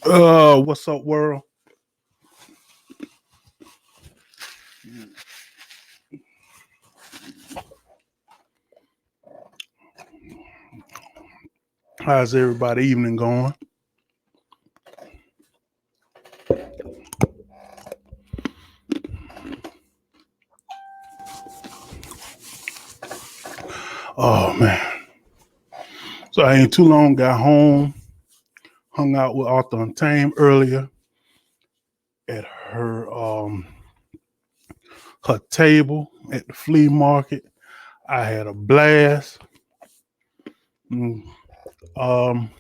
What's up, world? How's everybody evening going? Oh man. So I ain't too long got home, hung out with Arthur and Tame earlier at her table at the flea market. I had a blast. Mm, Um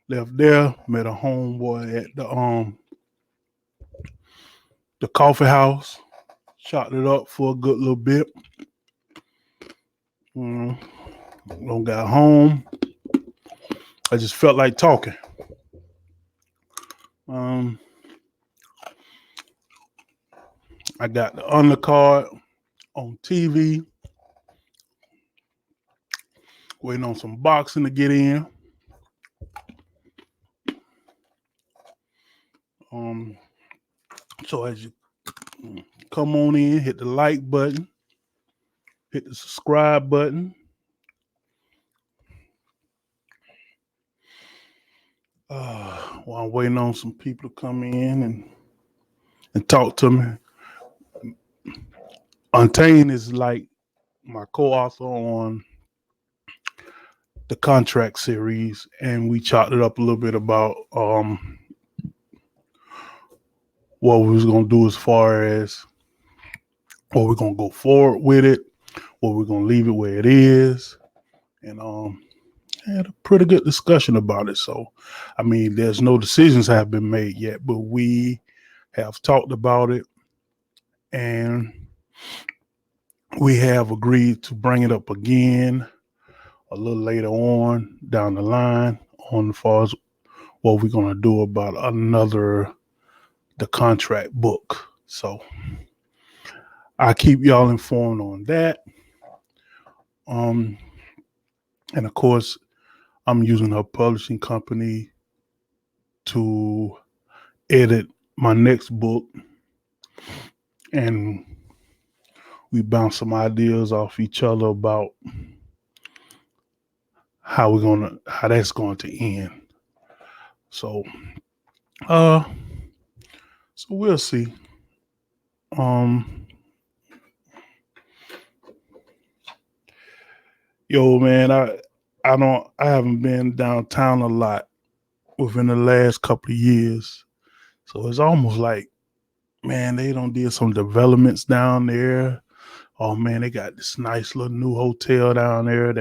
Left there, met a homeboy at the coffee house, shot it up for a good little bit. Mm, When got home, I just felt like talking. Um, I got the undercard on TV, waiting on some boxing to get in. Um, so as you come on in, hit the like button, hit the subscribe button. While I'm waiting on some people to come in and talk to me. Untamed is like my co-author on the contract series, and we chopped it up a little bit about what we was gonna do as far as what we're gonna go forward with it, what we're gonna leave it where it is, and had a pretty good discussion about it. So, I mean, there's no decisions have been made yet, but we have talked about it, and we have agreed to bring it up again a little later on down the line on as far as what we're gonna do about the contract book. So I keep y'all informed on that. Um, and of course, I'm using her publishing company to edit my next book, and we bounce some ideas off each other about how that's going to end. So, uh, so we'll see. Um, yo, man, I haven't been downtown a lot within the last couple of years, so it's almost like, man, they don't did some developments down there. Oh man, they got this nice little new hotel down there.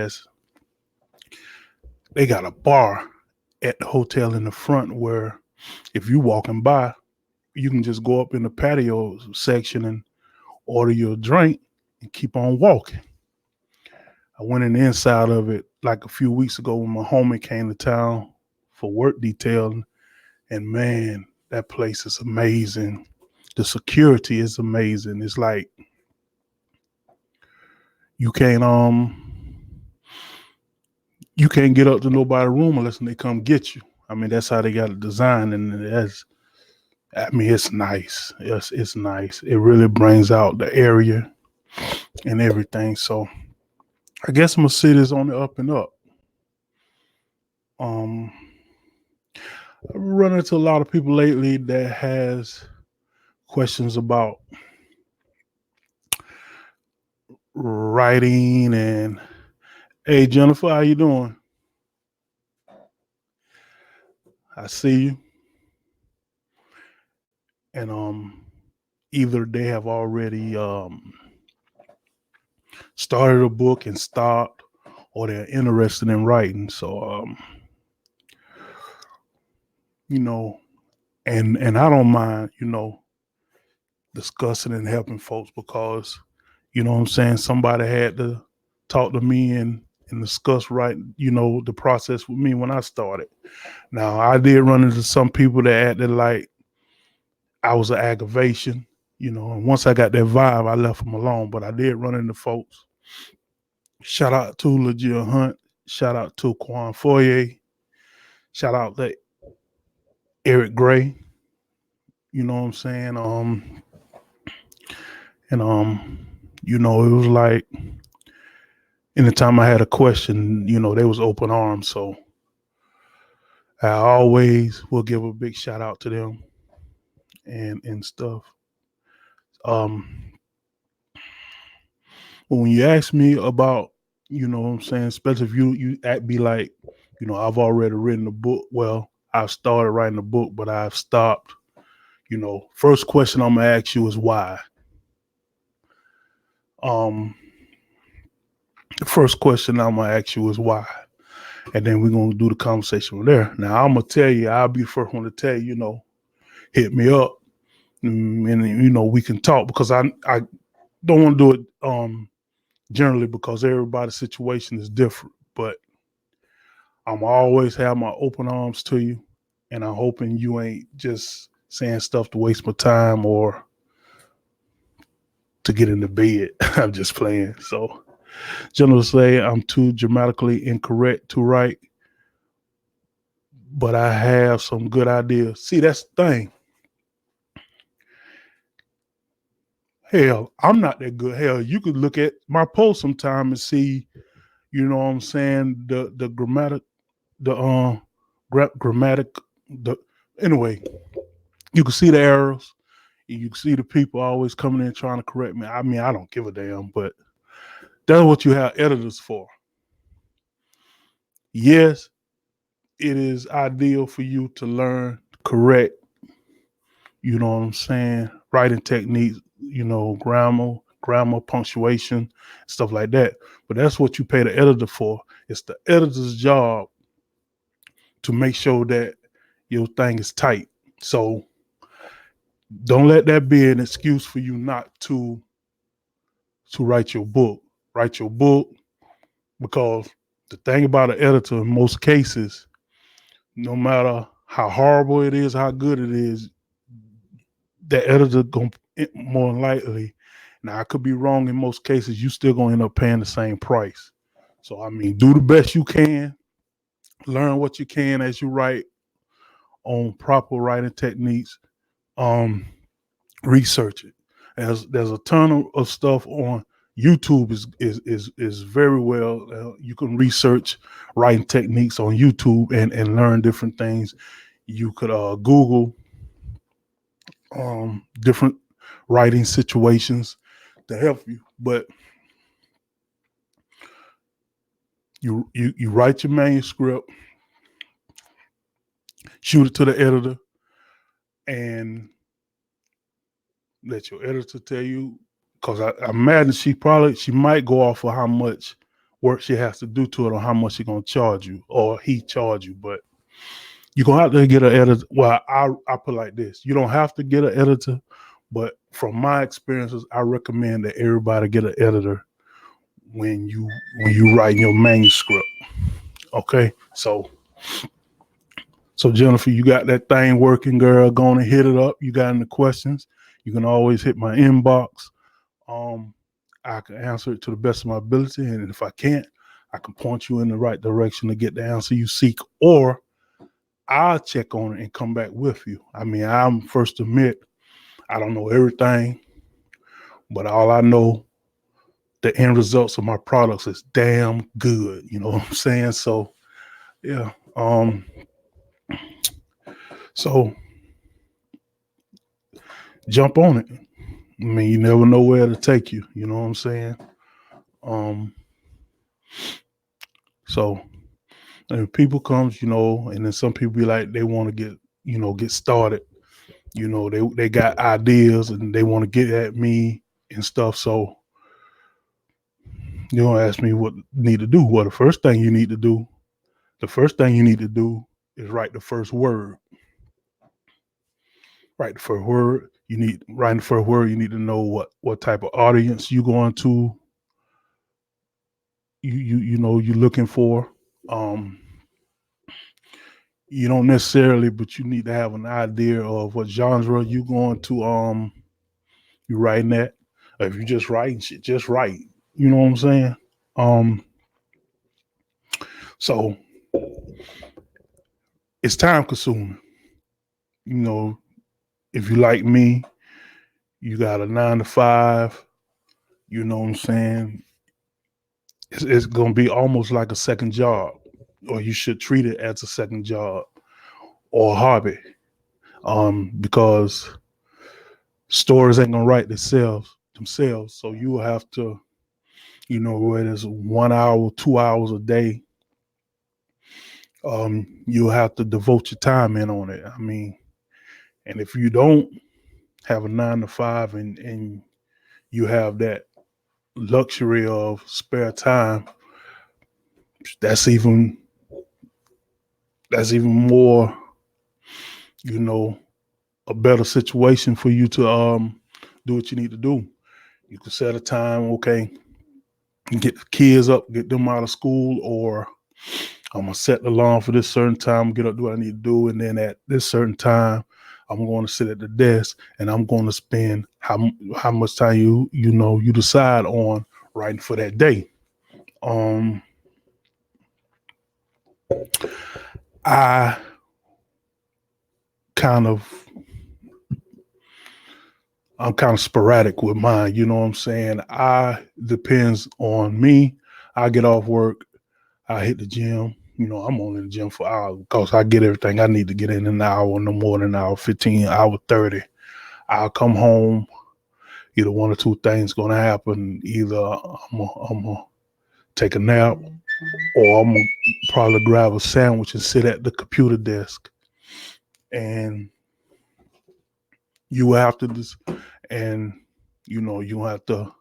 They got a bar at the hotel in the front where if you walking by, you can just go up in the patio section and order your drink and keep on walking. I went in the inside of it like a few weeks ago when my homie came to town for work detailing, and man, that place is amazing. The security is amazing. It's like you can't you can't get up to nobody's room unless they come get you. I mean, that's how they got it designed, and it's nice. It's nice. It really brings out the area and everything. So I guess my city's on the up and up. Um, I've run into a lot of people lately that has questions about writing. And hey, Jennifer, how you doing? I see you. And either they have already started a book and stopped, or they're interested in writing. So you know, and I don't mind, discussing and helping folks, because you know what I'm saying, somebody had to talk to me and discuss the process with me when I started. Now I did run into some people that acted like I was an aggravation, and once I got that vibe, I left them alone. But I did run into folks. Shout out to LaJill Hunt. Shout out to Quan Foyer. Shout out to Eric Gray, you know what I'm saying? And it was like anytime I had a question, they was open arms. So I always will give a big shout out to them and stuff. Um, but when you ask me about, what I'm saying, especially if you act be like, I've already written a book. Well, I've started writing a book, but I've stopped. First question I'm gonna ask you is why. Um, the first question I'm gonna ask you is why, and then we're gonna do the conversation from there. Now I'm gonna tell you, I'll be the first one to tell you, hit me up, and we can talk because I don't want to do it generally because everybody's situation is different, but I'm always have my open arms to you, and I'm hoping you ain't just saying stuff to waste my time or to get in the bed. I'm just playing. So, generally say I'm too dramatically incorrect to write, but I have some good ideas. See, that's the thing. Hell, I'm not that good. Hell, you could look at my post sometime and see, you know what I'm saying, the grammatic, the grammatic, the anyway, you can see the errors. You can see the people always coming in trying to correct me. I mean, I don't give a damn, but that's what you have editors for. Yes, it is ideal for you to learn correct, you know what I'm saying, writing techniques, grammar, punctuation, stuff like that. But that's what you pay the editor for. It's the editor's job to make sure that your thing is tight. So don't let that be an excuse for you not to write your book. Write your book because the thing about an editor in most cases, no matter how horrible it is, how good it is, the editor going more than likely. Now I could be wrong in most cases. You still gonna end up paying the same price. So I mean, do the best you can. Learn what you can as you write on proper writing techniques. Um, Research it. There's a ton of stuff on YouTube is very well. You can research writing techniques on YouTube and learn different things. You could Google different writing situations to help you. But you write your manuscript, shoot it to the editor, and let your editor tell you. Because I imagine she might go off of how much work she has to do to it or how much she's gonna charge you or he charge you. But you're gonna have to get an editor. Well, I put it like this: you don't have to get an editor, but from my experiences, I recommend that everybody get an editor when you write your manuscript. Okay, so Jennifer, you got that thing working, girl. Go on and hit it up. You got any questions? You can always hit my inbox. Um, I can answer it to the best of my ability, and if I can't, I can point you in the right direction to get the answer you seek, or I'll check on it and come back with you. I mean, I'm first to admit I don't know everything, but all I know, the end results of my products is damn good. You know what I'm saying? So yeah. So jump on it. I mean, you never know where to take you. You know what I'm saying? Um, so and people comes, and then some people be like they want to get started. They got ideas and they want to get at me and stuff. So you don't ask me what you need to do. Well, the first thing you need to do is write the first word. Write the first word. Writing the first word. You need to know what type of audience you going to. You're looking for. Um, you don't necessarily, but you need to have an idea of what genre you going to you writing that. If you just writing shit, just write. You know what I'm saying? Um, so it's time consuming. you know, if you like me, you got a 9 to 5, you know what I'm saying? It's going to be almost like a second job, or you should treat it as a second job or a hobby. Because stores ain't going to write themselves. So you will have to, whether it's 1 hour, 2 hours a day, you'll have to devote your time in on it. I mean, and if you don't have a 9 to 5 and you have that luxury of spare time, that's even more, you know, a better situation for you to do what you need to do. You can set a time, okay, get the kids up, get them out of school, or I'm gonna set the alarm for this certain time, get up, do what I need to do, and then at this certain time, I'm going to sit at the desk and I'm going to spend how much time you decide on writing for that day. I kind of I'm kind of sporadic with mine. You know what I'm saying? Depends on me. I get off work, I hit the gym. I'm only in the gym for hours because I get everything I need to get in an hour, no more than an hour, 15, hour 30. I'll come home. Either one or two things going to happen. Either I'm going to take a nap, or I'm going to probably grab a sandwich and sit at the computer desk. And you have to just, and you have to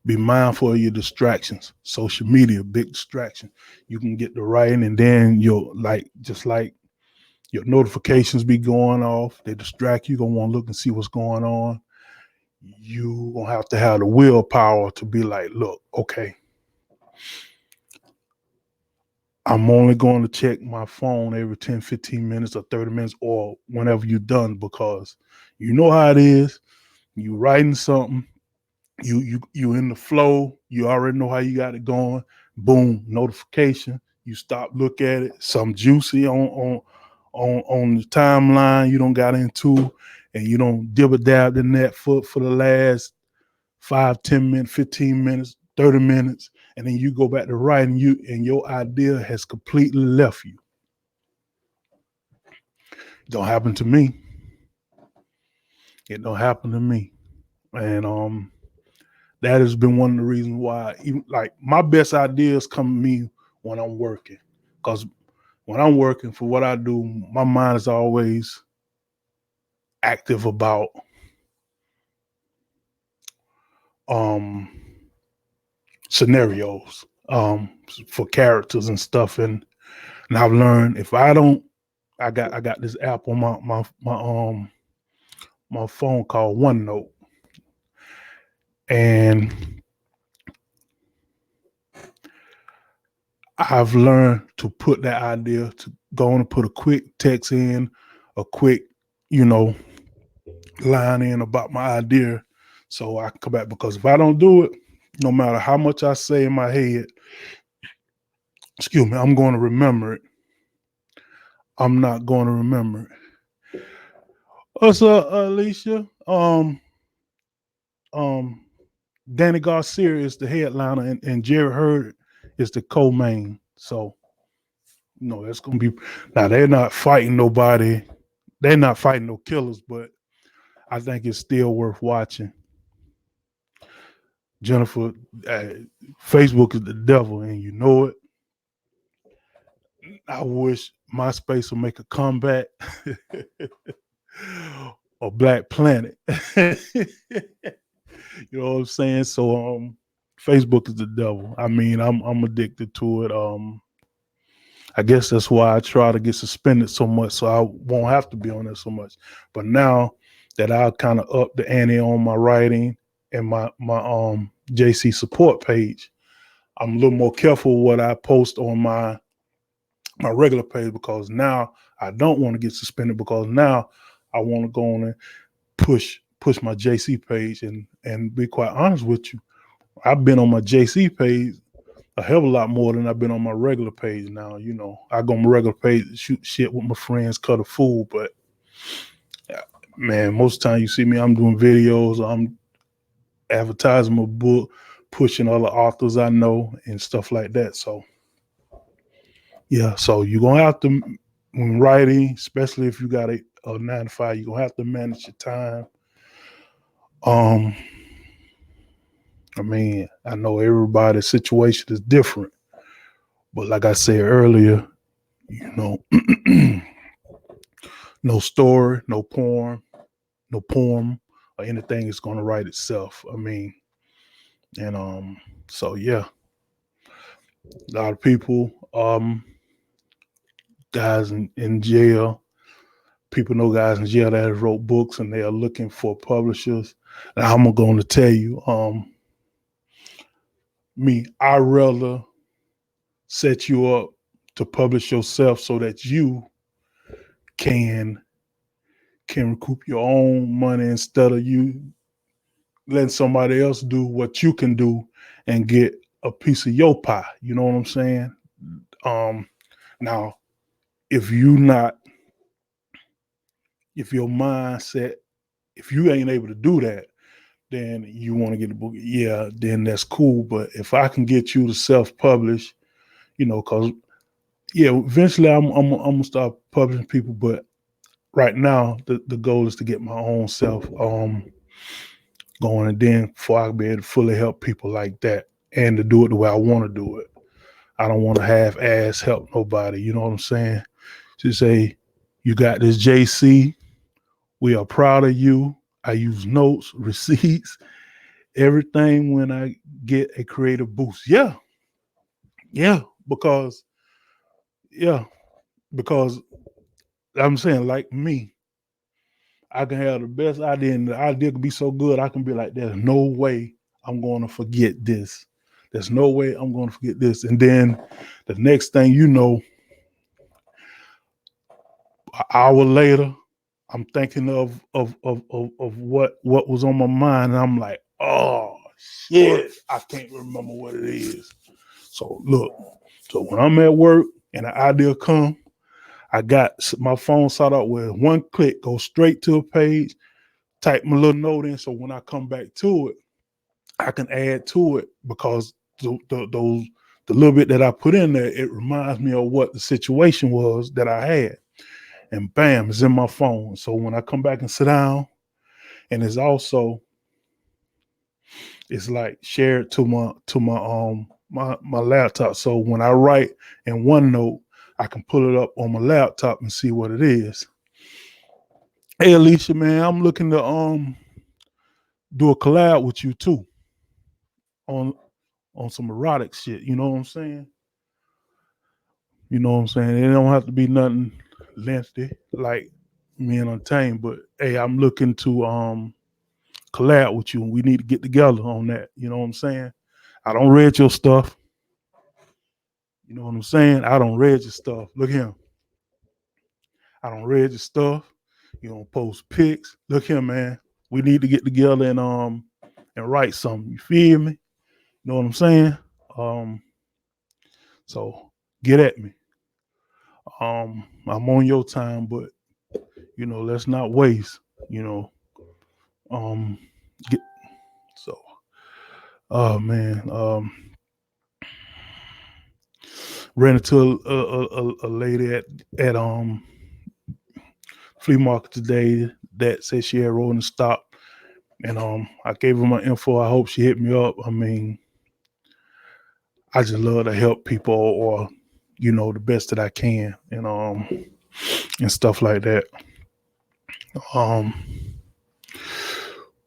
be mindful of your distractions. Social media, big distraction. You can get to writing, and then just like your notifications be going off. They distract you. You're gonna want to look and see what's going on. You gonna have to have the willpower to be like, look, okay, I'm only going to check my phone every 10, 15 minutes or 30 minutes or whenever you're done, because you know how it is. You writing something, you in the flow, you already know how you got it going. Boom, notification. You stop, look at it, some juicy on the timeline you don't got into, and you don't dibber dab in that for the last 5, 10 minutes, 15 minutes, 30 minutes, and then you go back to writing, and your idea has completely left you. It don't happen to me. It don't happen to me. And that has been one of the reasons why, even like my best ideas come to me when I'm working. Because when I'm working for what I do, my mind is always active about scenarios for characters and stuff. And I've learned, if I don't, I got this app on my phone called OneNote, and I've learned to put that idea, to go on and put a quick text in, a quick, line in about my idea, so I can come back. Because if I don't do it, no matter how much I say in my head, I'm going to remember it. I'm not going to remember it. What's up, Alicia? Danny Garcia is the headliner, and Jerry Hurd is the co-main. So, that's going to be. Now, they're not fighting nobody. They're not fighting no killers, but I think it's still worth watching. Jennifer, Facebook is the devil, and you know it. I wish MySpace would make a comeback, or Black Planet. You know what I'm saying? So Facebook is the devil. I mean, I'm addicted to it. I guess that's why I try to get suspended so much, so I won't have to be on there so much. But now that I kind of up the ante on my writing and my JC support page, I'm a little more careful what I post on my regular page, because now I don't want to get suspended, because now I want to go on and push my JC page. And be quite honest with you, I've been on my JC page a hell of a lot more than I've been on my regular page now. I go on my regular page to shoot shit with my friends, cut a fool, but man, most of the time you see me, I'm doing videos, I'm advertising my book, pushing other authors I know and stuff like that. So yeah, so you're gonna have to, when writing, especially if you got a 9 to 5, you're gonna have to manage your time. I mean, I know everybody's situation is different, but like I said earlier, you know, no story, no poem, or anything is gonna write itself. I mean, and so yeah, a lot of people, guys in jail, people know guys in jail that have wrote books and they are looking for publishers. And I'm going to tell you, I rather set you up to publish yourself so that you can recoup your own money instead of you letting somebody else do what you can do and get a piece of your pie. You know what I'm saying? Now, if your mindset, if you ain't able to do that, then you want to get a book. Yeah, then that's cool. But if I can get you to self-publish, because eventually I'm gonna start publishing people. But right now, the goal is to get my own self going, and then before I can be able to fully help people like that, and to do it the way I want to do it. I don't want to half-ass help nobody. You know what I'm saying? Just say, you got this, JC. We are proud of you. I use notes, receipts, everything when I get a creative boost. Yeah, because yeah, because I'm saying, like me, I can have the best idea, and the idea can be so good, I can be like, there's no way I'm going to forget this. There's no way I'm going to forget this. And then the next thing you know, an hour later, I'm thinking of what was on my mind, and I'm like, oh shit, I can't remember what it is. So look, when I'm at work and an idea come, I got my phone set up with one click, go straight to a page, type my little note in, so when I come back to it, I can add to it, because the little bit that I put in there, it reminds me of what the situation was that I had, and bam, it's in my phone. So when I come back and sit down, and it's like shared to my laptop. So when I write in OneNote, I can pull it up on my laptop and see what it is. Hey Alicia, man, I'm looking to do a collab with you too on some erotic shit. You know what I'm saying? You know what I'm saying? It don't have to be nothing lengthy like me and Untamed, but hey, I'm looking to collab with you, and we need to get together on that. You know what I'm saying? I don't read your stuff. You know what I'm saying? I don't read your stuff. Look here. I don't read your stuff. You don't post pics. Look here, man. We need to get together and write something. You feel me? You know what I'm saying? Um, so get at me. I'm on your time, but let's not waste. You know, um, get so. Oh man, ran into a lady at flea market today that said she had rolling stop, and I gave her my info. I hope she hit me up. I mean, I just love to help people, or the best that I can, and stuff like that. Um,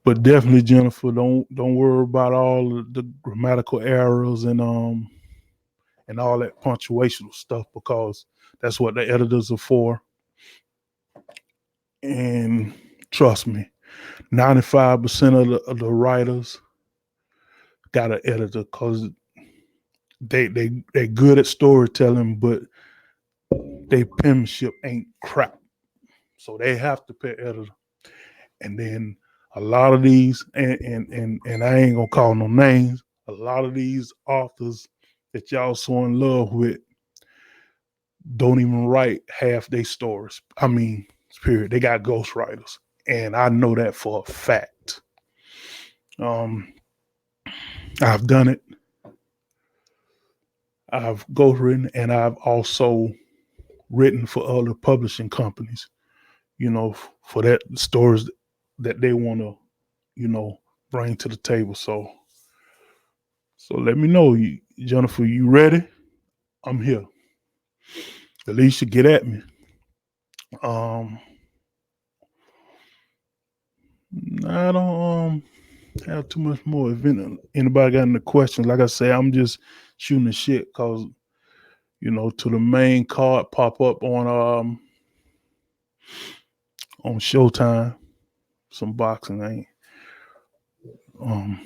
but definitely, Jennifer, don't worry about all the grammatical errors and all that punctuational stuff, because that's what the editors are for. And trust me, 95% of the writers got an editor, because they good at storytelling, but their penmanship ain't crap. So they have to pay editor. And then a lot of these, and I ain't gonna call no names, a lot of these authors that y'all so in love with don't even write half their stories. I mean, period. They got ghostwriters, and I know that for a fact. I've done it. I've ghostwritten, and I've also written for other publishing companies. For that stories that they want to, bring to the table. So let me know, Jennifer. You ready? I'm here. Alicia, get at me. Um, I don't have too much more. If anybody got any questions, like I say, I'm just shooting the shit because to the main card pop up on Showtime. Some boxing ain't um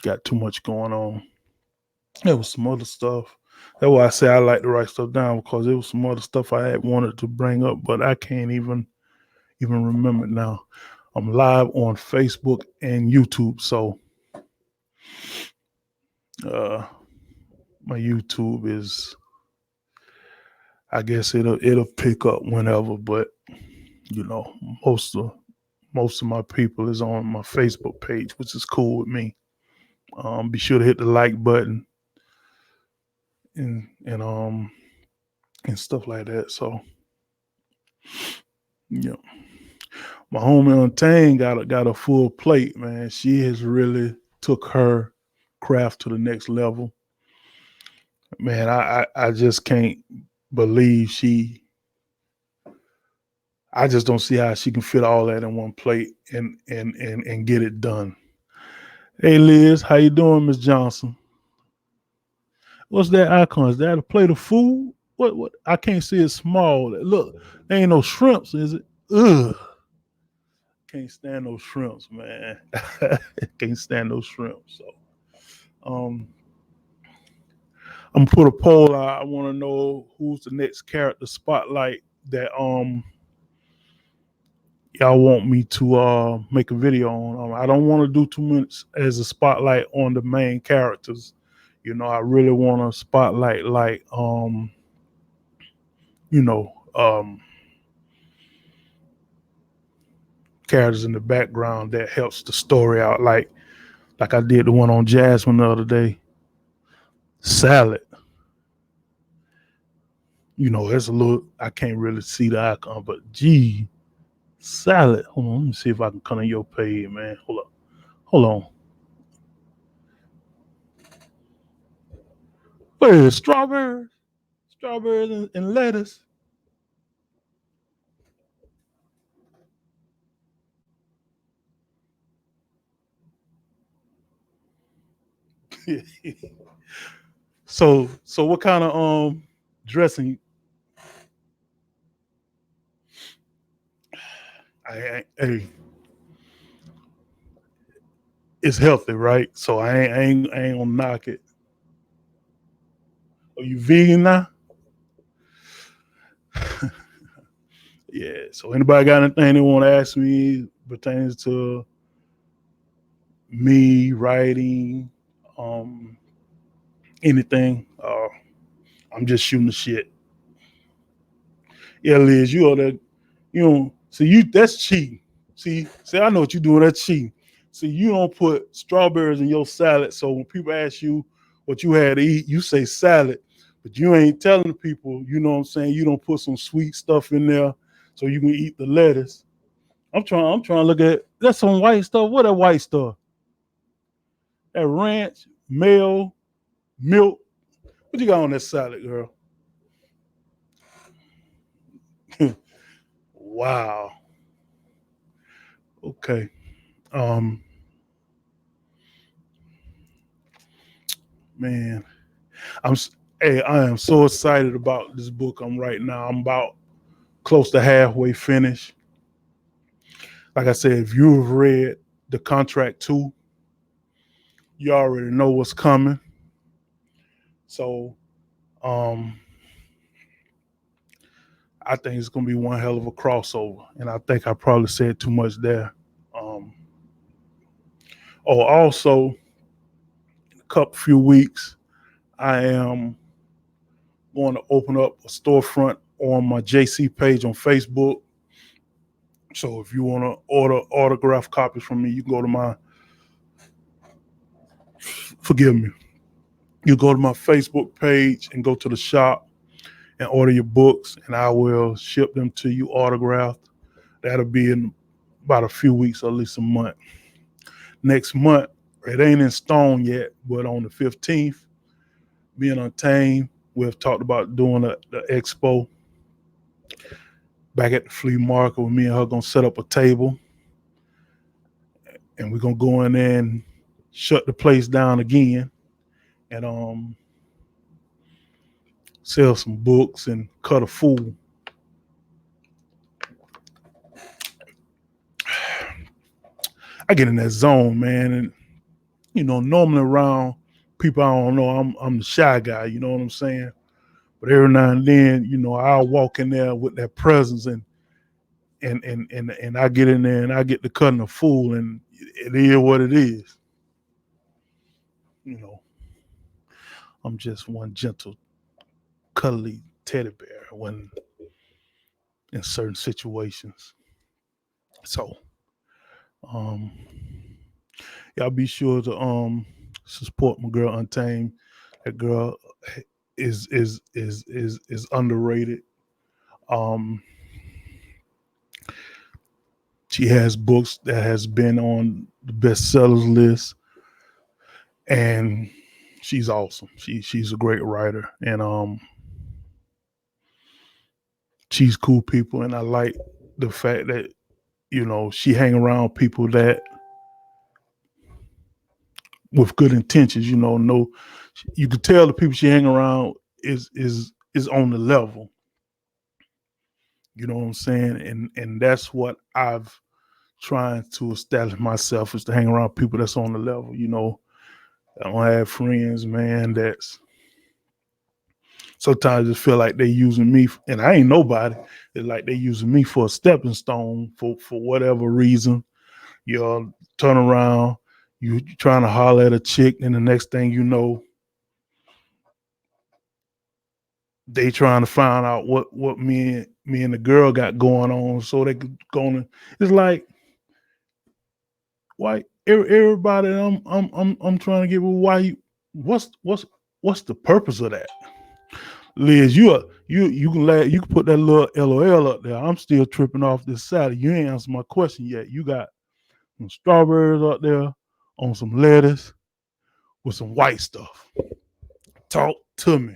got too much going on. There was some other stuff. That's why I say I like to write stuff down because there was some other stuff I had wanted to bring up, but I can't even remember it now. I'm live on Facebook and YouTube, so my YouTube is, I guess it'll pick up whenever, but you know, most of my people is on my Facebook page, which is cool with me. Be sure to hit the like button and and stuff like that. So yeah, my homie Untamed got a full plate, man. She has really took her craft to the next level. Man, I just can't believe I just don't see how she can fit all that in one plate and get it done. Hey Liz, how you doing, Miss Johnson? What's that icon? Is that a plate of food? What? I can't see it small. Look, there ain't no shrimps, is it? Ugh. Can't stand those shrimps, man. Can't stand those shrimps. So um I'm gonna put a poll out. I wanna know who's the next character spotlight that y'all want me to make a video on. I don't want to do too much as a spotlight on the main characters. I really want to spotlight like you know um characters in the background that helps the story out, like I did the one on Jasmine the other day. Salad. That's a little, I can't really see the icon, but gee, salad. Hold on, let me see if I can come on your page, man. Hold on. What is it? Strawberries? Strawberries and lettuce. So what kind of dressing? Hey, it's healthy, right? So I ain't gonna knock it. Are you vegan now? Yeah. So anybody got anything they want to ask me pertains to me writing, um, anything? I'm just shooting the shit. Yeah, Liz, you are the, see you, that's cheating. See, I know what you're doing. That's cheating. See, you don't put strawberries in your salad. So when people ask you what you had to eat, you say salad, but you ain't telling the people, you know what I'm saying? You don't put some sweet stuff in there so you can eat the lettuce. I'm trying to look at, that's some white stuff. What that white stuff? That ranch, mayo, milk. What you got on that salad, girl? Wow. Okay. Um, man, I'm hey, I am so excited about this book I'm writing now. I'm about close to halfway finished. Like I said, if you've read The Contract 2, you already know what's coming. So um I think it's gonna be one hell of a crossover. And I think I probably said too much there. Um also, a couple few weeks, I am going to open up a storefront on my JC page on Facebook. So if you want to order autographed copies from me, you can go to my, forgive me, you go to my Facebook page and go to the shop and order your books, and I will ship them to you autographed. That'll be in about a few weeks, or at least a month. Next month, it ain't in stone yet, but on the 15th, being Untamed, we've talked about doing the expo back at the flea market with me and her gonna set up a table, and we're gonna go in there and shut the place down again, and sell some books and cut a fool. I get in that zone, man, and normally around people I don't know, I'm the shy guy, you know what I'm saying? But every now and then, I'll walk in there with that presence, and I get in there and I get to cutting a fool, and it is what it is. You know, I'm just one gentle, cuddly teddy bear when in certain situations. So, um, y'all be sure to support my girl Untamed. That girl is underrated. Um, she has books that has been on the bestsellers list, and she's awesome. She's a great writer, and she's cool people, and I like the fact that she hang around people that with good intentions. No, you can tell the people she hang around is on the level. You know what I'm saying? And that's what I've trying to establish myself, is to hang around people that's on the level. I don't have friends, man, that's sometimes just feel like they using me, and I ain't nobody. It's like they using me for a stepping stone for whatever reason. Turn around, you trying to holler at a chick, and the next thing you know, they trying to find out what me and the girl got going on, so they could go on. It's like, why everybody I'm trying to get with, why you, what's the purpose of that? Liz, you can you can put that little LOL up there. I'm still tripping off this side. You ain't answered my question yet. You got some strawberries up there on some lettuce with some white stuff. Talk to me.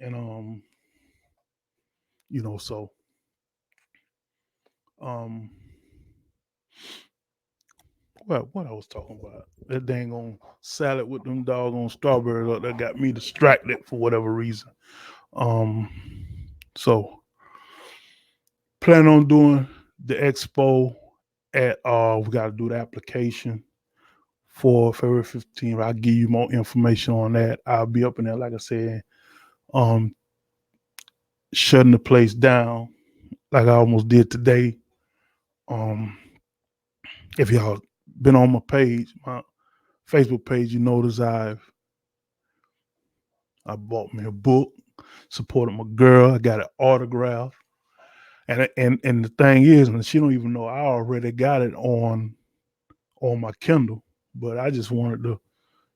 And so um what I was talking about. That dang on salad with them doggone strawberries up there got me distracted for whatever reason. Um so plan on doing the expo at we gotta do the application for February 15th. I'll give you more information on that. I'll be up in there, like I said, um, shutting the place down like I almost did today. Um, if y'all been on my page, my Facebook page, you notice I bought me a book, supported my girl. I got an autograph, and the thing is, and she don't even know I already got it on my Kindle, but I just wanted to,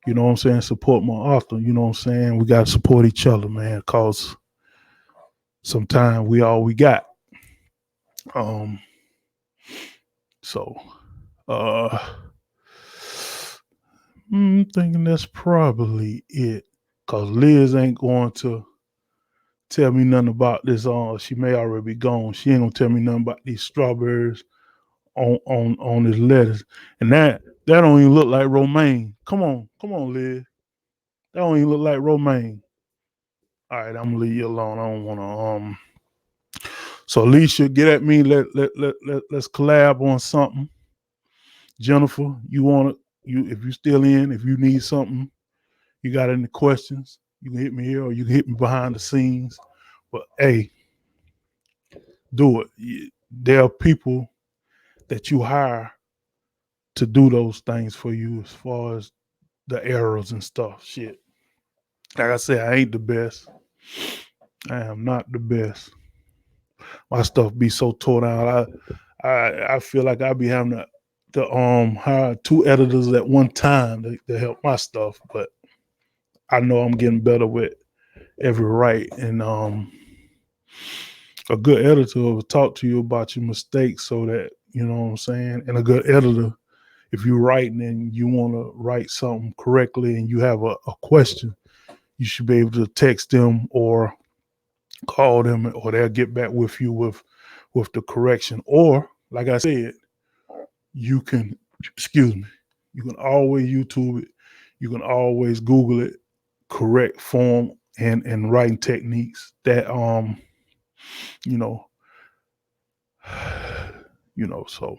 what I'm saying, support my author. You know what I'm saying? We got to support each other, man, because sometimes we all we got. Um, so I'm thinking that's probably it. Cause Liz ain't going to tell me nothing about this. She may already be gone. She ain't gonna tell me nothing about these strawberries on this lettuce. And that don't even look like romaine. Come on, Liz. That don't even look like romaine. All right, I'm gonna leave you alone. I don't wanna So Alicia, get at me. Let's collab on something. Jennifer, you want you if you still in, if you need something, you got any questions, you can hit me here or you can hit me behind the scenes. But hey, do it. There are people that you hire to do those things for you as far as the errors and stuff. Shit. Like I said, I ain't the best. I am not the best. My stuff be so tore down. I feel like I be having to hire two editors at one time to help my stuff, but I know I'm getting better with every write. And a good editor will talk to you about your mistakes so that you know what I'm saying. And a good editor, if you're writing and you want to write something correctly and you have a question, you should be able to text them or call them, or they'll get back with you with the correction. Or like I said, you can excuse me, you can always YouTube it, you can always Google it, correct form and writing techniques that you know so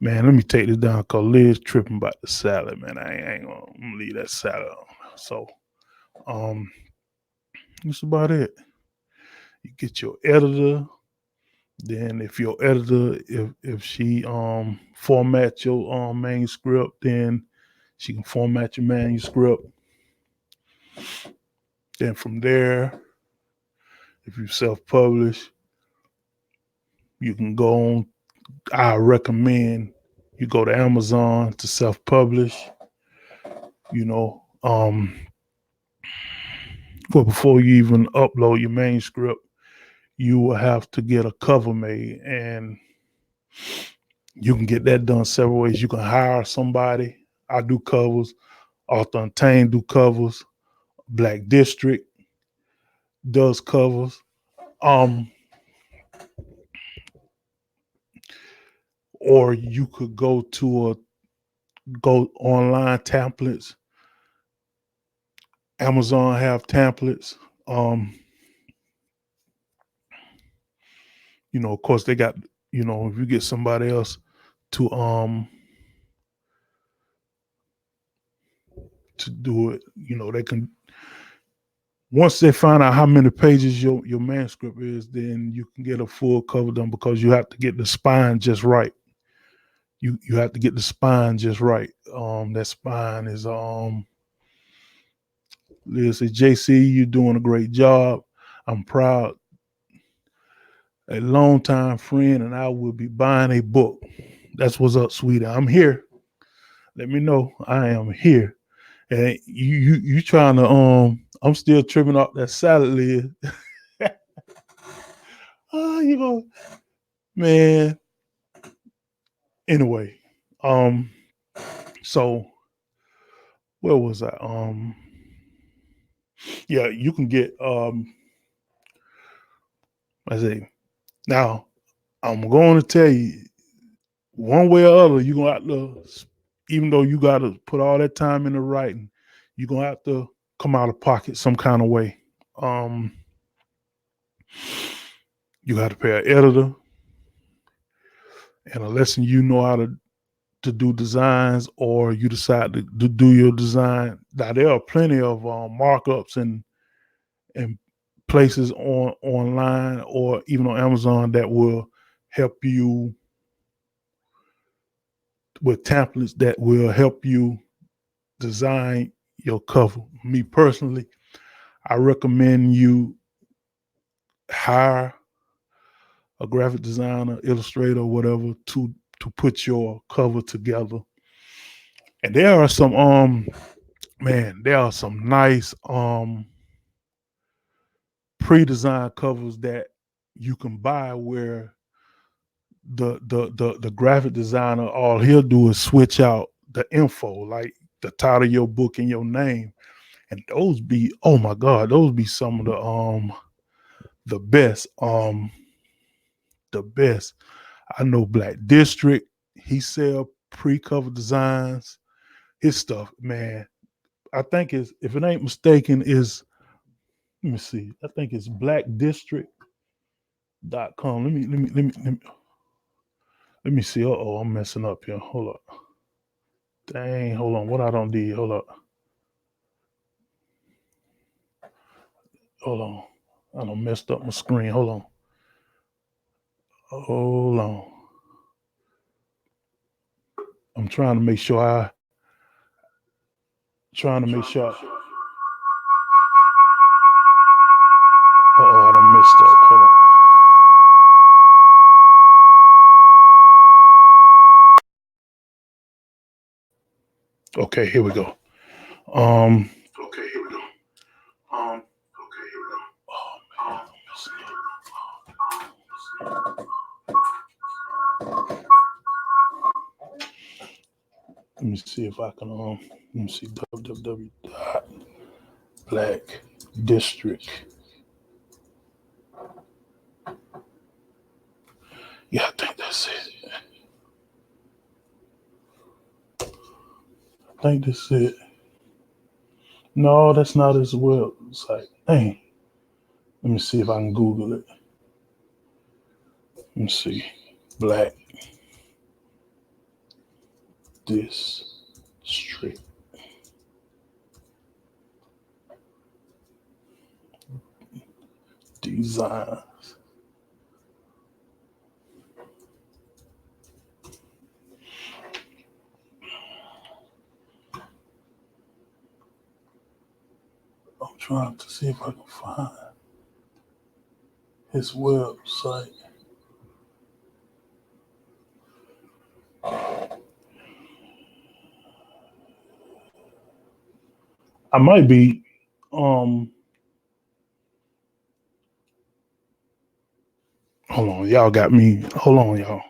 man, let me take this down because Liz tripping about the salad, man. I ain't gonna, I'm gonna leave that salad on. So um that's about it. You get your editor. Then if your editor, if she format your manuscript, then she can format your manuscript. Then from there, if you self-publish, you can go on. I recommend you go to Amazon to self-publish. You know, but before you even upload your manuscript, you will have to get a cover made, and you can get that done several ways. You can hire somebody. I do covers. Author Untamed do covers. Black District does covers. Um, or you could go online templates. Amazon have templates. Um, of course they got, if you get somebody else to do it, they can, once they find out how many pages your manuscript is, then you can get a full cover done because you have to get the spine just right. You have to get the spine just right. That spine is Liz says, JC, you're doing a great job. I'm proud. A longtime friend, and I will be buying a book. That's what's up, sweetie. I'm here. Let me know. I am here. And you trying to I'm still tripping off that salad, Liz. Oh, man. Anyway, um, so where was I? Yeah, you can get I say now I'm going to tell you one way or other, you're gonna have to, even though you gotta put all that time into writing, you're gonna have to come out of pocket some kind of way. Um, you got to pay an editor, and unless you know how to do designs, or you decide to do your design. Now there are plenty of markups and places online or even on Amazon that will help you with templates that will help you design your cover. Me personally, I recommend you hire a graphic designer, illustrator, whatever, to put your cover together. And there are some there are some nice pre-designed covers that you can buy where the graphic designer, all he'll do is switch out the info, like the title of your book and your name. And those be, oh my God, those be some of the best. The best. I know Black District, he sell pre-cover designs. His stuff, man. I think it's, if it ain't mistaken, is, let me see. I think it's blackdistrict.com. Let me see. Oh, I'm messing up here. Hold up. Dang, hold on. What I don't do? Hold up. Hold on. I done messed up my screen. Hold on. Hold on. I'm trying to make sure I trying to make sure. I done messed up. Hold on. Okay, here we go. Um, oh man, I'm messing up. Let me see if I can let me see www.blackdistrict. Yeah, I think that's it. I think that's it. No, that's not his website. Dang. Let me see if I can Google it. Let me see. Black District. Designs. I'm trying to see if I can find his website. I might be hold on, y'all got me. Hold on, y'all.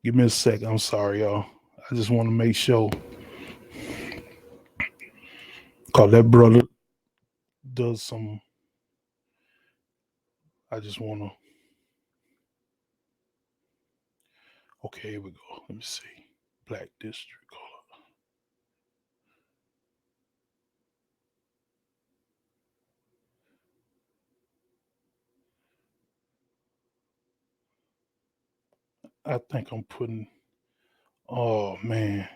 Give me a second. I'm sorry, y'all. I just want to make sure. Cause that brother does some. I just want to. Okay, here we go. Let me see. Black District. Hold on. I think I'm putting. Oh man,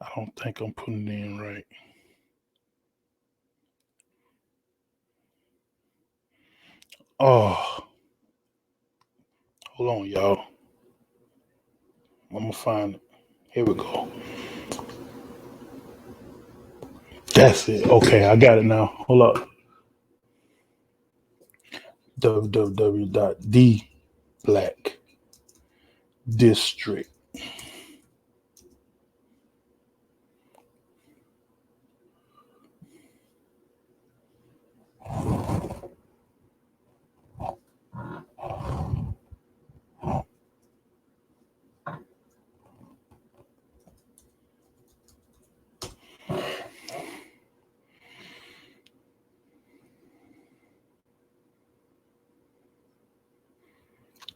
I don't think I'm putting it in right. Oh, hold on, y'all. I'm gonna find it. Here we go. That's it. Okay, I got it now. Hold up. www.theblackdistrict.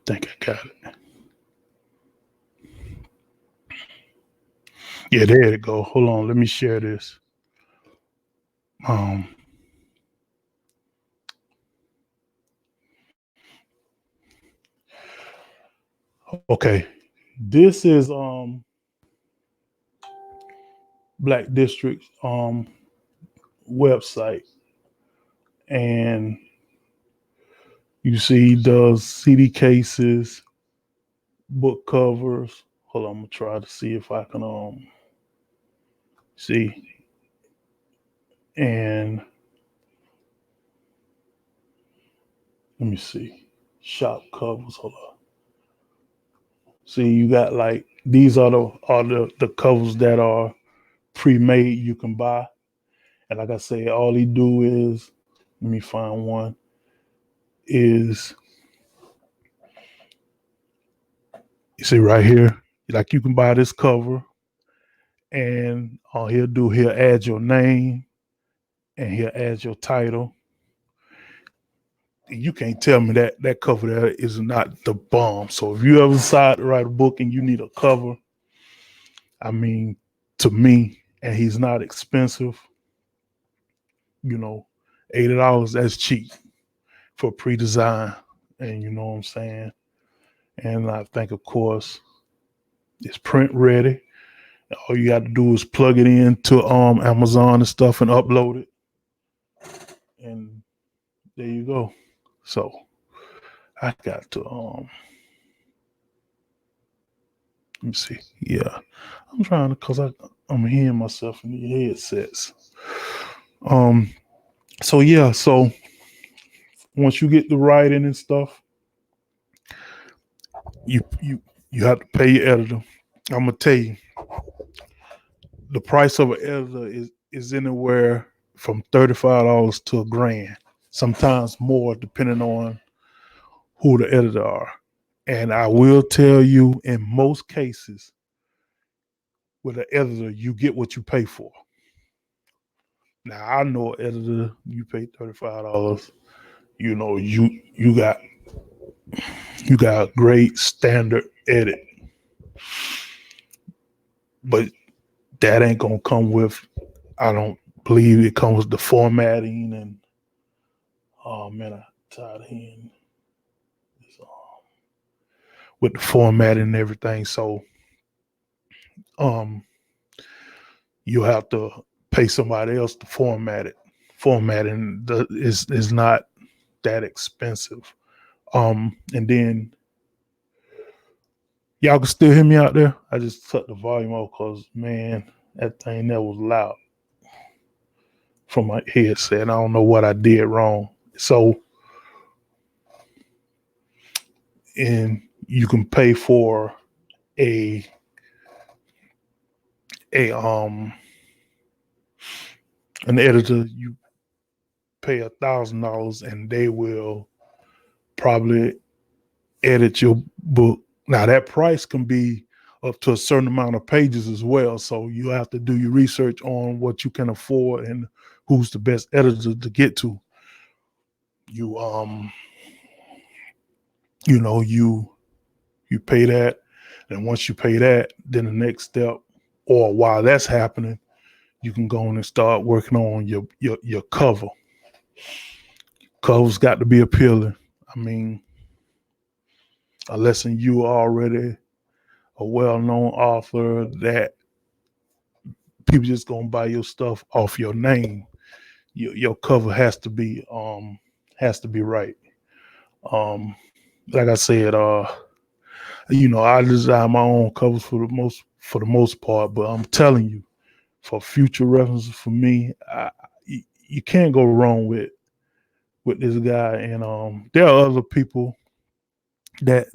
Think I got it. Yeah, there you go. Hold on, let me share this. Um, okay, this is Black District website, and you see he does CD cases, book covers. Hold on, I'm gonna try to see if I can see and let me see shop covers. Hold on. See, you got like these are the covers that are pre-made you can buy. And like I say, all he do is let me find one is you see right here, like you can buy this cover and all he'll add your name and he'll add your title. You can't tell me that that cover there is not the bomb. So if you ever decide to write a book and you need a cover, I mean, to me, and he's not expensive, you know, $80, that's cheap for pre-design. And you know what I'm saying? And I think of course it's print ready. All you got to do is plug it into Amazon and stuff and upload it. And there you go. So I got to let me see. Yeah. I'm trying to cause I'm hearing myself in the headsets. Um so yeah, so once you get the writing and stuff, you have to pay your editor. I'm gonna tell you, the price of an editor is anywhere from $35 to $1,000, sometimes more, depending on who the editor are. And I will tell you, in most cases, with an editor, you get what you pay for. Now I know an editor, you pay $35. You know, you got great standard edit, but that ain't gonna come with. I don't believe it comes with the formatting and oh man, I tired of hearing this, with the formatting and everything. So um, you have to pay somebody else to format it. Formatting is not that expensive. And then y'all can still hear me out there. I just cut the volume off because man, that thing that was loud from my headset. I don't know what I did wrong. So, and you can pay for a a an editor. You pay $1,000 and they will probably edit your book. Now that price can be up to a certain amount of pages as well. So you have to do your research on what you can afford and who's the best editor to get to. You you know, you pay that, and once you pay that, then the next step, or while that's happening, you can go on and start working on your cover. Cover's got to be appealing. I mean, unless you are already a well-known author that people just gonna buy your stuff off your name, your cover has to be right. Um, like I said, I design my own covers for the most part, but I'm telling you, for future references for me, you can't go wrong with this guy. And there are other people that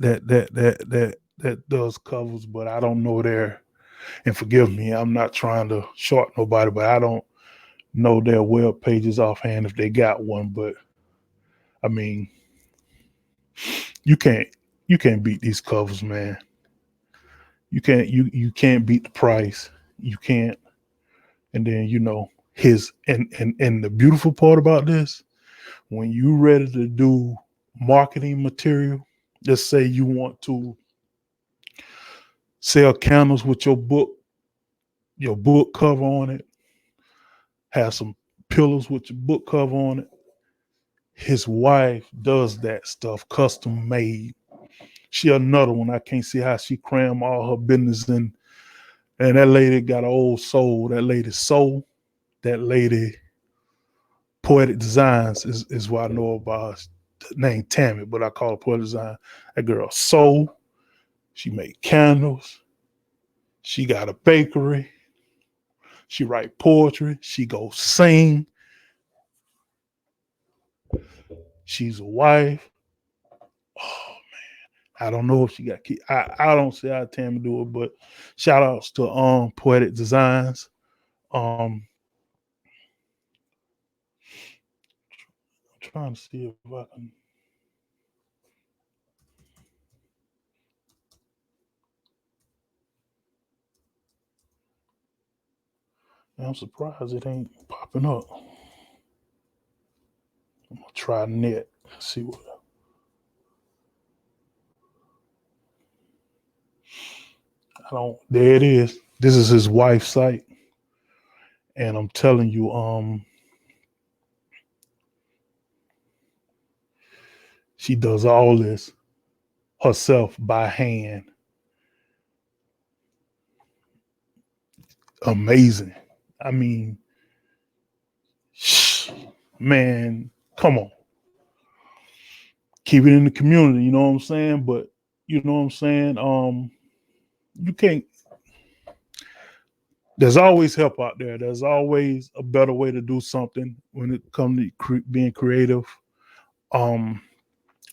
does covers, but I don't know their. And forgive me, I'm not trying to short nobody, but I don't know their web pages offhand if they got one. But I mean, you can't you can't beat these covers, man. You can't beat the price. You can't. And then his and the beautiful part about this, when you ready to do marketing material, let's say you want to sell candles with your book cover on it, have some pillows with your book cover on it. His wife does that stuff custom made. She another one. I can't see how she cram all her business in. And that lady got an old soul. That lady soul. That lady Poetic Designs is what I know about her name Tammy, but I call her Poetic Design. That girl soul. She make candles. She got a bakery. She write poetry. She go sing. She's a wife. Oh, I don't know if she got kids. I don't see how Tammy do it, but shout outs to Poetic Designs. I'm trying to see if I can. I'm surprised it ain't popping up. I'm gonna try net. See what. I don't. There it is. This is his wife's site, and I'm telling you, she does all this herself by hand. Amazing. I mean, man, come on. keep it in the community, you know what I'm saying? But you know what I'm saying? You can't, there's always help out there. There's always a better way to do something when it comes to being creative. Um,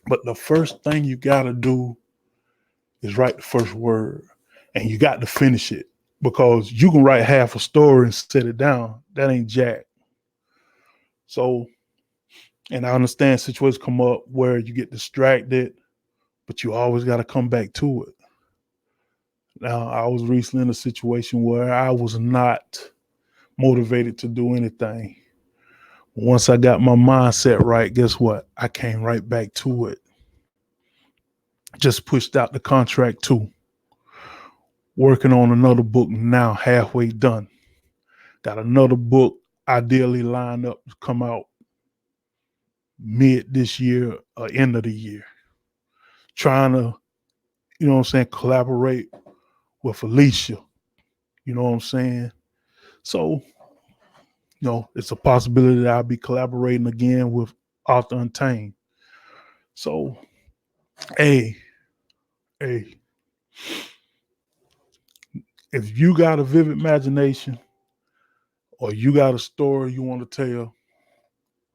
but the first thing you gotta do is write the first word, and you got to finish it, because you can write half a story and set it down. That ain't jack. So, and I understand situations come up where you get distracted, but you always got to come back to it. Now, I was recently in a situation where I was not motivated to do anything. Once I got my mindset right, guess what? I came right back to it. Just pushed out the contract too. Working on another book now, halfway done. Got another book ideally lined up to come out mid this year or end of the year. Trying to, you know what I'm saying, collaborate with Alicia. You know what I'm saying? So, it's a possibility that I'll be collaborating again with Author Untamed. So, hey, if you got a vivid imagination or you got a story you want to tell,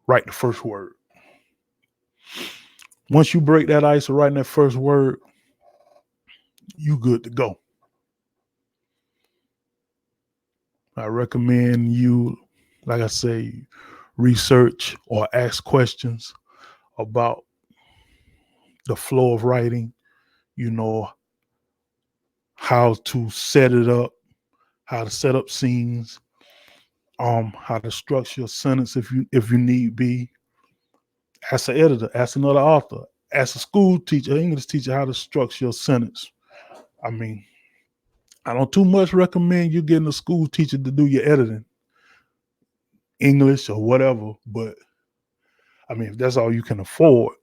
write the first word. Once you break that ice of writing that first word, you good to go. I recommend you, like I say, research or ask questions about the flow of writing, how to set it up, how to set up scenes, how to structure a sentence if you need be. Ask an editor, ask another author, ask a school teacher, English teacher how to structure a sentence. I mean, I don't too much recommend you getting a school teacher to do your editing, English or whatever, but I mean, if that's all you can afford,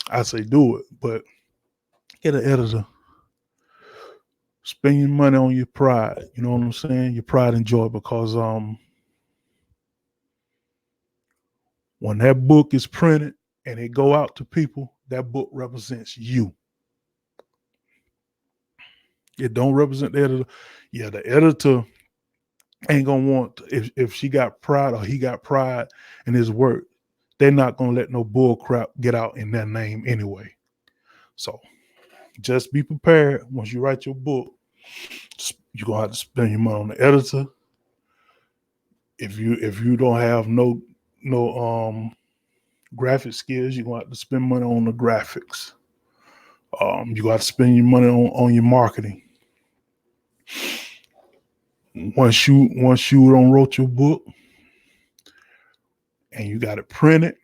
I say do it. But get an editor. Spend your money on your pride. You know what I'm saying? Your pride and joy, because when that book is printed and it go out to people, that book represents you. It don't represent the editor. Yeah, the editor ain't gonna want, if she got pride or he got pride in his work, they're not gonna let no bull crap get out in their name anyway. So just be prepared. Once you write your book, you're gonna have to spend your money on the editor. If you don't have no graphic skills, you're gonna have to spend money on the graphics. You got to spend your money on your marketing. Once you don't wrote your book and you got it printed,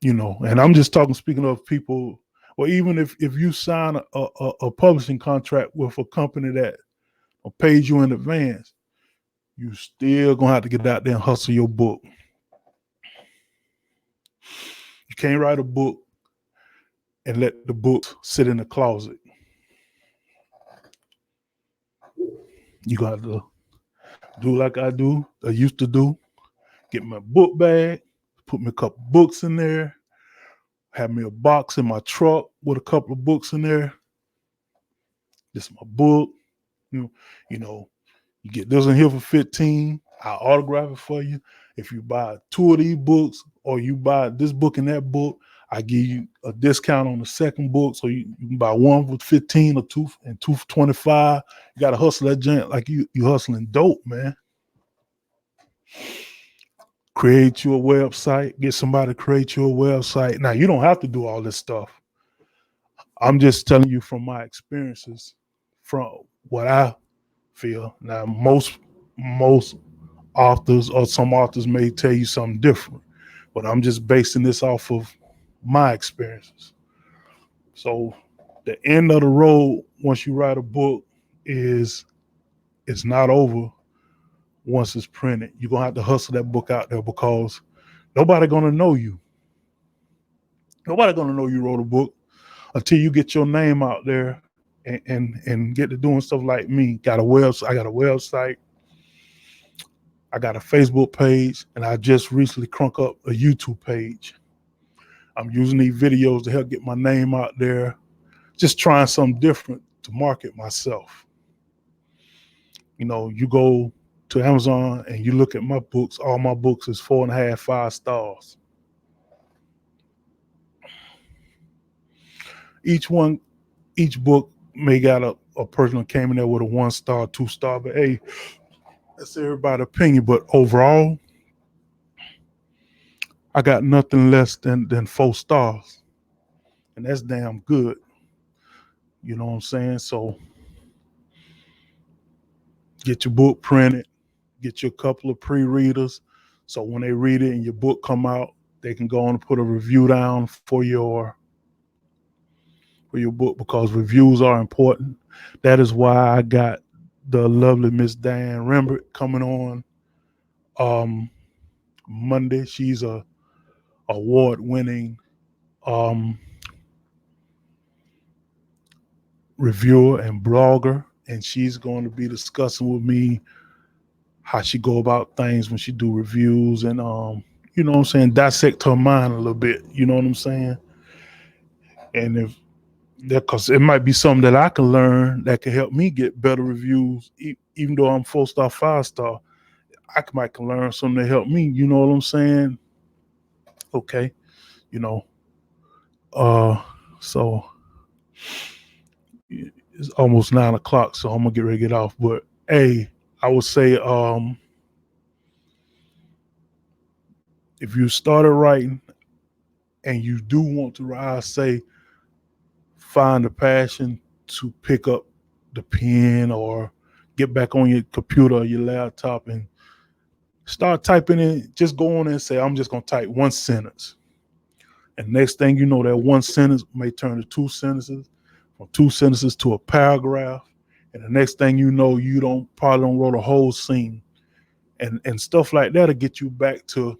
and I'm just speaking of people, or even if you sign a publishing contract with a company that pays you in advance, you still gonna have to get out there and hustle your book. You can't write a book and let the book sit in the closet. You got to do like I used to do. Get my book bag, put me a couple books in there, have me a box in my truck with a couple of books in there. This is my book. You get this in here for $15. I'll autograph it for you. If you buy 2 of these books or you buy this book and that book, I give you a discount on the second book. So you can buy one for $15 or two for $25. You got to hustle that joint like you hustling dope, man. Create you a website. Get somebody to create you a website. Now, you don't have to do all this stuff. I'm just telling you from my experiences, from what I feel. Now, most authors or some authors may tell you something different, but I'm just basing this off of my experiences. So the end of the road, once you write a book, it's not over once it's printed. You're going to have to hustle that book out there, because nobody going to know you. Nobody going to know you wrote a book until you get your name out there and get to doing stuff like me. I got a website. I got a Facebook page, and I just recently crunk up a YouTube page. I'm using these videos to help get my name out there, just trying something different to market myself. You go to Amazon and you look at my books, all my books is 4.5, 5 stars. Each book may got a person that came in there with a 1 star, 2 star, but hey, that's everybody's opinion. But overall, I got nothing less than 4 stars. And that's damn good. You know what I'm saying? So get your book printed, get you a couple of pre-readers. So when they read it and your book come out, they can go on and put a review down for your book, because reviews are important. That is why I got the lovely Miss Diane Rembrandt coming on Monday. She's a award-winning um, reviewer and blogger, and she's going to be discussing with me how she go about things when she do reviews, and you know what I'm saying, dissect her mind a little bit. You know what I'm saying? And if because it might be something that I can learn that can help me get better reviews, even though I'm 4 star, 5 star. Might can learn something to help me. You know what I'm saying? Okay, you know. So it's almost 9 o'clock, so I'm gonna get ready to get off. But hey, I would say, if you started writing and you do want to write, I say find a passion to pick up the pen or get back on your computer or your laptop and start typing in. Just go on and say, I'm just gonna type 1 sentence. And next thing you know, that 1 sentence may turn to 2 sentences, from 2 sentences to a paragraph. And the next thing you know, you probably don't wrote a whole scene. And stuff like that'll get you back to,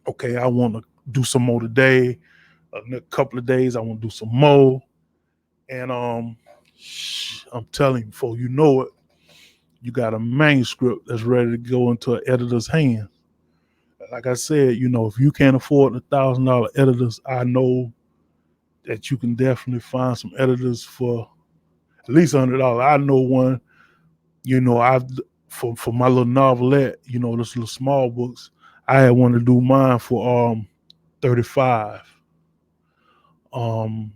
okay, I want to do some more today. A couple of days, I want to do some more. And I'm telling you, before you know it, you got a manuscript that's ready to go into an editor's hand. Like I said, if you can't afford $1,000 editors, I know that you can definitely find some editors for at least $100. I know one. I've for my little novelette, those little small books. I had one to do mine for $35. Um,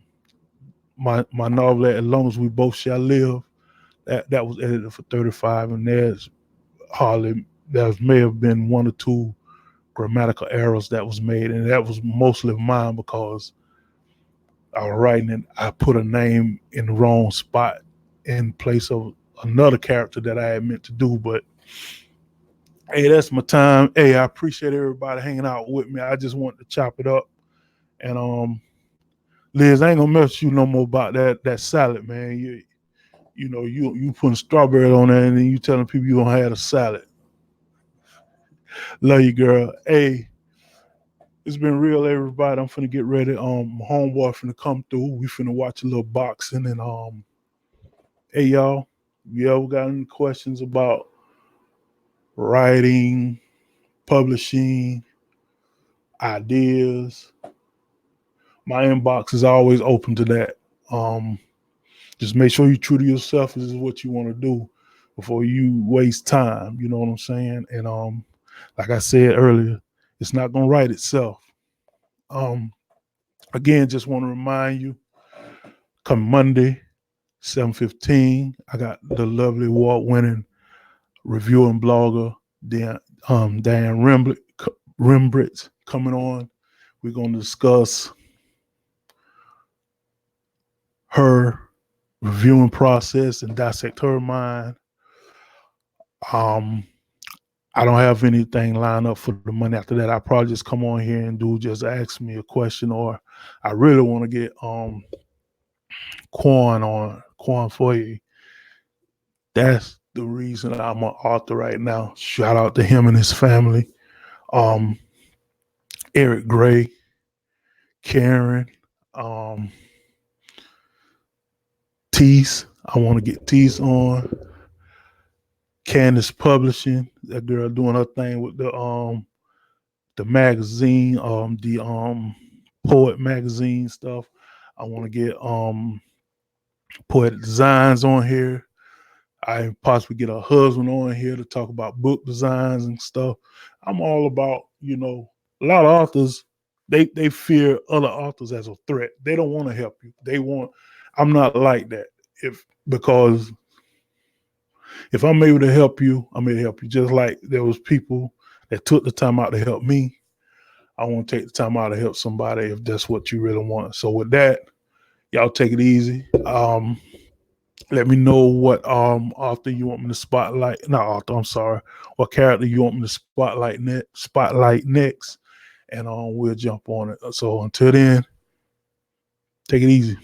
my novelette, As Long as We Both Shall Live, that was edited for $35, and there may have been 1 or 2 grammatical errors that was made, and that was mostly mine because I was writing and I put a name in the wrong spot in place of another character that I had meant to do. But hey, that's my time. Hey, I appreciate everybody hanging out with me. I just want to chop it up. And Liz, I ain't gonna mess with you no more about that salad, man. You putting strawberry on there and then you telling people you don't have a salad. Love you, girl. Hey, it's been real, everybody. I'm finna get ready. My homeboy finna come through. We finna watch a little boxing. And hey, y'all, you ever got any questions about writing, publishing, ideas? My inbox is always open to that. Just make sure you're true to yourself. This is what you want to do before you waste time. You know what I'm saying? And like I said earlier, it's not gonna write itself. Again, just want to remind you, come Monday, 7:15, I got the lovely award-winning reviewer and blogger Diane Rembrandt coming on. We're going to discuss her reviewing process and dissect her mind. I don't have anything lined up for the Monday after that. I probably just come on here and just ask me a question, or I really want to get Quan for you. That's the reason I'm an author right now. Shout out to him and his family. Eric Gray, Karen, Tease. I want to get Tease on. Candace Publishing, that girl doing her thing with the magazine, the poet magazine stuff. I want to get poetic designs on here. I possibly get a husband on here to talk about book designs and stuff. I'm all about, a lot of authors, they fear other authors as a threat. They don't want to help you. I'm not like that. Because if I'm able to help you, I'm able to help you. Just like there was people that took the time out to help me. I want to take the time out to help somebody if that's what you really want. So with that, y'all take it easy. Let me know what author you want me to spotlight. Not author, I'm sorry. What character you want me to spotlight next, and we'll jump on it. So until then, take it easy.